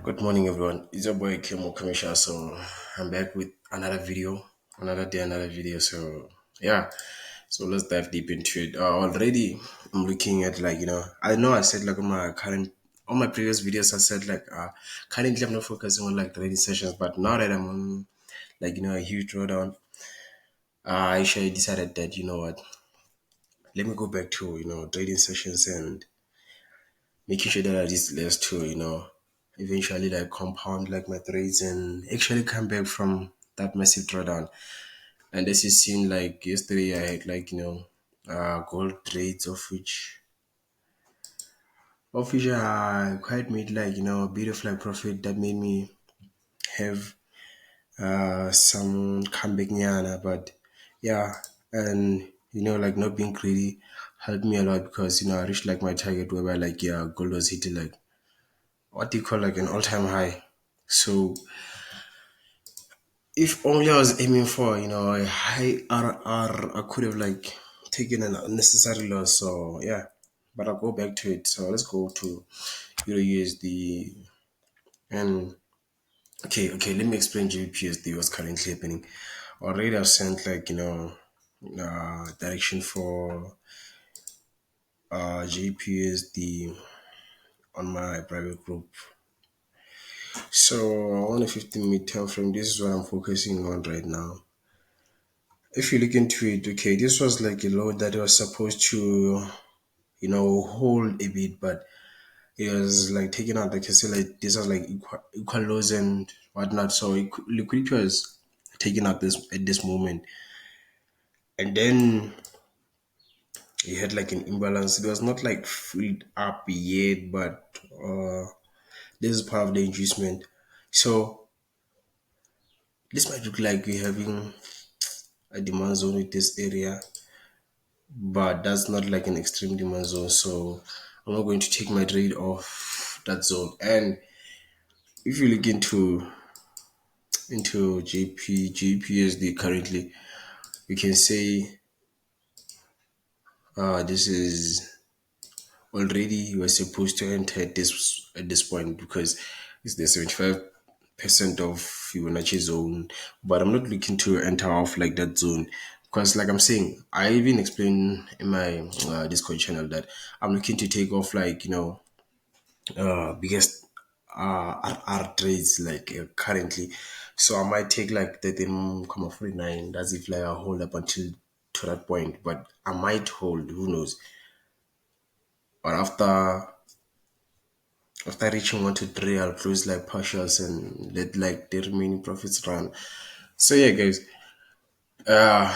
Good morning, everyone. It's your boy Kimo Kamisha. So I'm back with another video, another day, another video. So yeah, so let's dive deep into it. Already, I'm looking at I know I said like on my previous videos, I said currently I'm not focusing on like trading sessions, but now that I'm on a huge drawdown, I actually decided that let me go back to trading sessions and making sure that I did less to, eventually like compound like my trades and actually come back from that massive drawdown. And as you seen, like yesterday, I had gold trades of which I quite made a bit of like profit that made me have some comeback nyana. But yeah, and like not being greedy helped me a lot because I reached like my target whereby gold was hitting like what do you call like an all-time high. So if only I was aiming for a high RR, I could have like taken an unnecessary loss. So yeah, but I'll go back to it. So let's go to Euro USD and okay. Let me explain GBPUSD what's currently happening. Already I've sent direction for GBPUSD on my private group. So on a 15-minute time frame, this is what I'm focusing on right now. If you look into it, okay, this was like a load that was supposed to, hold a bit, but it was like taking out like I said, like this was like equal lows and whatnot. So liquidity was taken out this at this moment, and then you had like an imbalance. It was not like filled up yet, but this is part of the inducement. So this might look like we're having a demand zone with this area, but that's not like an extreme demand zone. So I'm not going to take my trade off that zone. And if you look into GPUSD currently, you can say this is already you are supposed to enter at this point because it's the 75% of Fibonacci zone. But I'm not looking to enter off like that zone because, like I'm saying, I even explained in my Discord channel that I'm looking to take off biggest RR trades currently. So I might take like 13.49. That's if like I hold up until to that point. But I might hold, who knows. But after reaching 1 to 3, I'll close like partials and let like the remaining profits run. So yeah guys, uh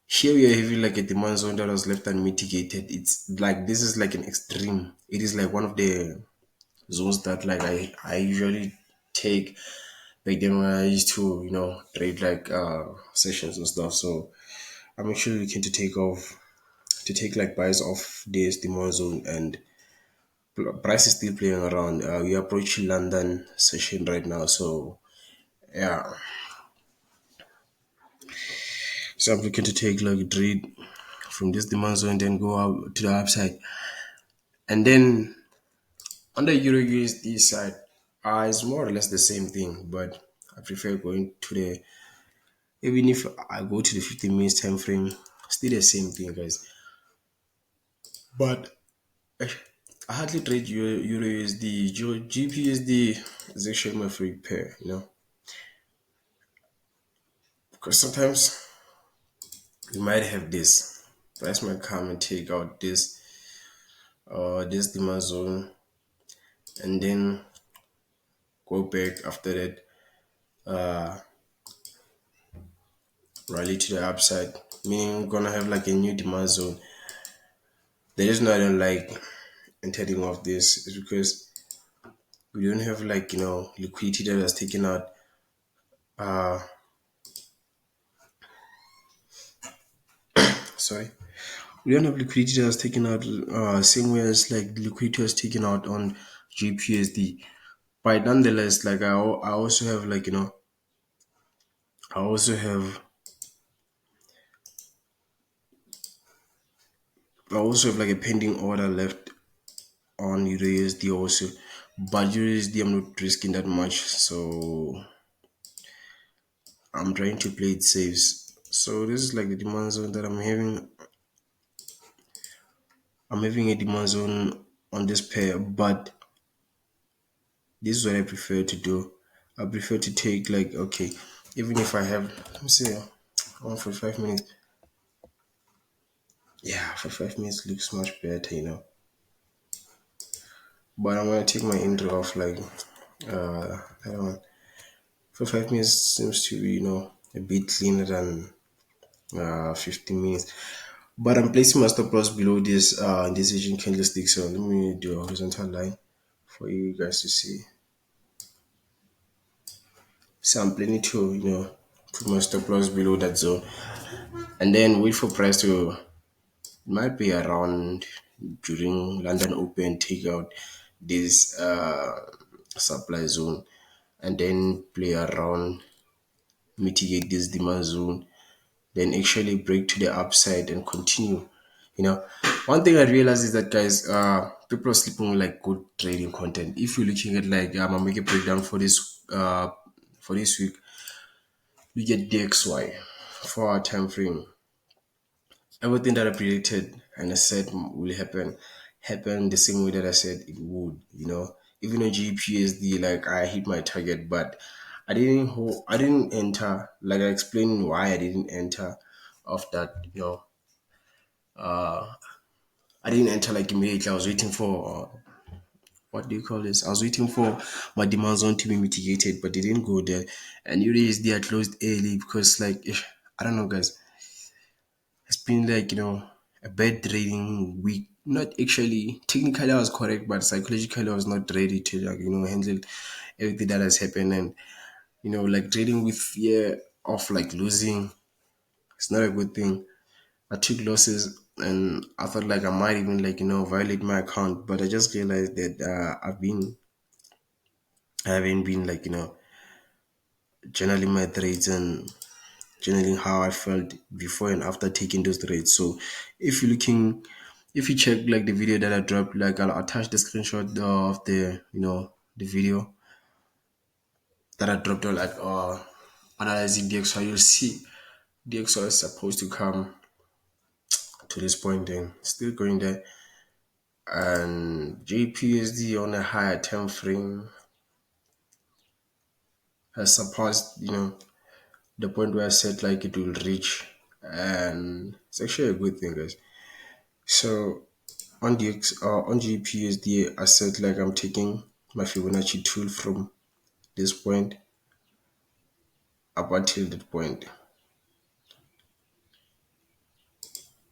here we are having like a demand zone that was left unmitigated. It's like this is like an extreme. It is like one of the zones that like I usually take back then when I used to trade like sessions and stuff. So I'm actually looking to take like buys off this demand zone, and price is still playing around. We approach London session right now, so yeah. So I'm looking to take like a trade from this demand zone, then go out to the upside, and then on the Euro USD side, it's more or less the same thing, but I prefer going to the even if I go to the 15 minutes time frame, still the same thing, guys. But I hardly trade Euro USD. GPUSD is actually my free pair, because sometimes you might have this. Price might come and take out this demand zone and then go back after that, rally to the upside. Meaning, we're gonna have like a new demand zone. The reason I don't like entering off this is because we don't have liquidity that was taken out. Uh, sorry, we don't have liquidity that was taken out. Same way as like liquidity was taken out on GPUSD. But nonetheless, like I also have I also have I also have like a pending order left on EURUSD also, but EURUSD I'm not risking that much, so I'm trying to play it safe. So this is like the demand zone that I'm having. I'm having a demand zone on this pair, but this is what I prefer to do. I prefer to take like, okay, even if I have, let me see, on for 5 minutes. Yeah, for 5 minutes looks much better, But I'm gonna take my intro off like that one. For 5 minutes seems to be, a bit cleaner than 15 minutes. But I'm placing my stop loss below this Asian candlestick. So let me do a horizontal line for you guys to see. So I'm planning to, put my stop loss below that zone and then wait for price to, it might be around during London Open, take out this supply zone and then play around, mitigate this demand zone, then actually break to the upside and continue. One thing I realized is that, guys, people are sleeping on like good trading content. If you're looking at like I make a breakdown for this week, we get DXY for our time frame. Everything that I predicted and I said will happen the same way that I said it would. Even on GBPUSD, like I hit my target, but I didn't enter. Like I explained why I didn't enter of that. I didn't enter like immediately. I was waiting for what do you call this? I was waiting for my demand zone to be mitigated, but they didn't go there. And USD had closed early because like I don't know, guys. It's been like a bad trading week. Not actually technically I was correct, but psychologically I was not ready to like handle everything that has happened. And like trading with fear of like losing, it's not a good thing. I took losses and I thought like I might even like violate my account, but I just realized that I haven't been like journaling my trades and journaling how I felt before and after taking those trades. So if you're looking, if you check like the video that I dropped, like I'll attach the screenshot of the the video that I dropped on like analyzing DXY. You'll see DXY is supposed to come to this point and still going there. And GPUSD on a higher time frame has surpassed, the point where I said like it will reach, and it's actually a good thing, guys. So on GPUSD, I said like I'm taking my Fibonacci tool from this point up until that point,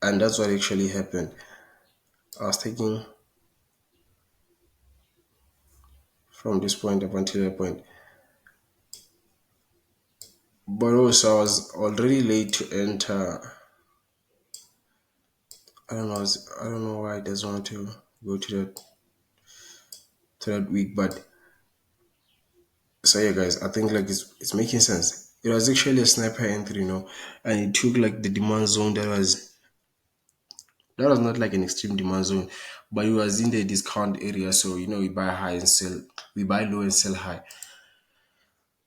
and that's what actually happened. I was taking from this point up until that point, but also I was already late to enter. I don't know why it doesn't want to go to that week, but so yeah, guys, I think like it's making sense. It was actually a sniper entry, and it took like the demand zone that was not like an extreme demand zone, but it was in the discount area. So we buy high and sell, we buy low and sell high.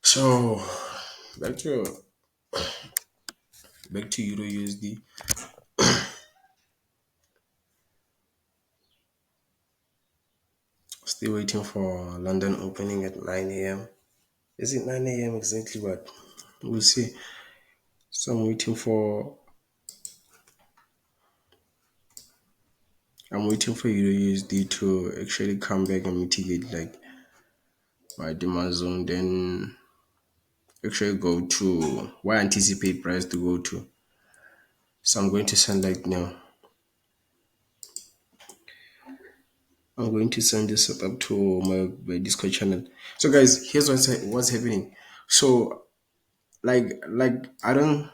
So back to Euro USD. Still waiting for London opening at 9 a.m. Is it 9 a.m. exactly? But we'll see. So I'm waiting for Euro USD to actually come back and mitigate like my demand zone, then actually go to where I anticipate price to go to. So I'm going to send like now. I'm going to send this setup to my Discord channel. So guys, here's what's happening. So like I don't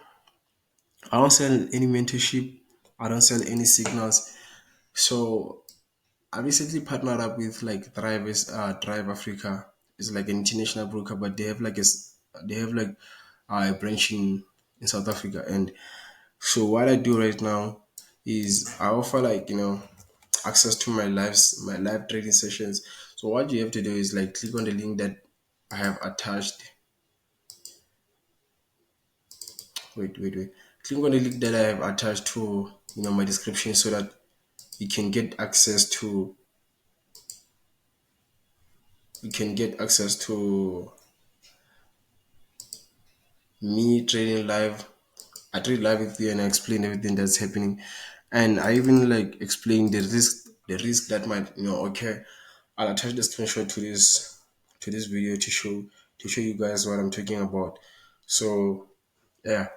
sell any mentorship. I don't sell any signals. So I recently partnered up with like Thrive Africa. It's like an international broker, but they have like they have like a branch in South Africa. And so what I do right now is I offer like access to my live trading sessions. So what you have to do is like click on the link that I have attached. Wait. Click on the link that I have attached to my description so that you can get access to me trading live. I trade live with you and I explain everything that's happening. And I even like explain the risk that might occur. I'll attach the screenshot to this video to show you guys what I'm talking about. So yeah,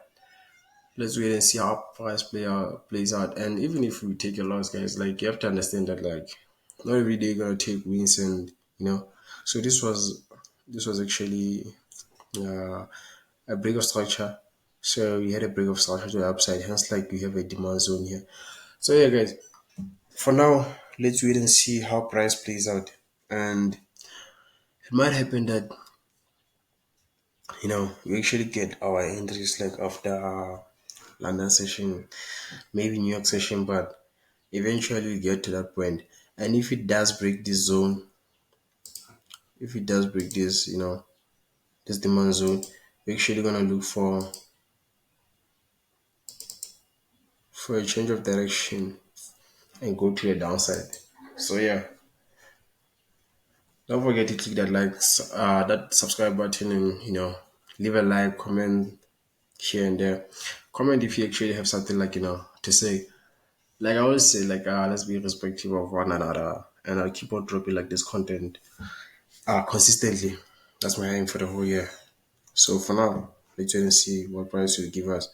let's wait and see how price plays out. And even if we take a loss, guys, like you have to understand that like not every day you're gonna take wins, and so this was actually uh, a break of structure. So we had a break of structure to the upside, hence like we have a demand zone here. So yeah, guys, for now, let's wait and see how price plays out. And it might happen that we actually get our entries like after London session, maybe New York session, but eventually we get to that point. And if it does break this zone, if it does break this demand zone, we're actually gonna look for a change of direction and go to a downside. So yeah, don't forget to click that subscribe button, and leave a like, comment here and there. Comment if you actually have something like to say. Like I always say, like let's be respectful of one another, and I'll keep on dropping like this content consistently. That's my aim for the whole year. So for now, let's wait and see what price will give us.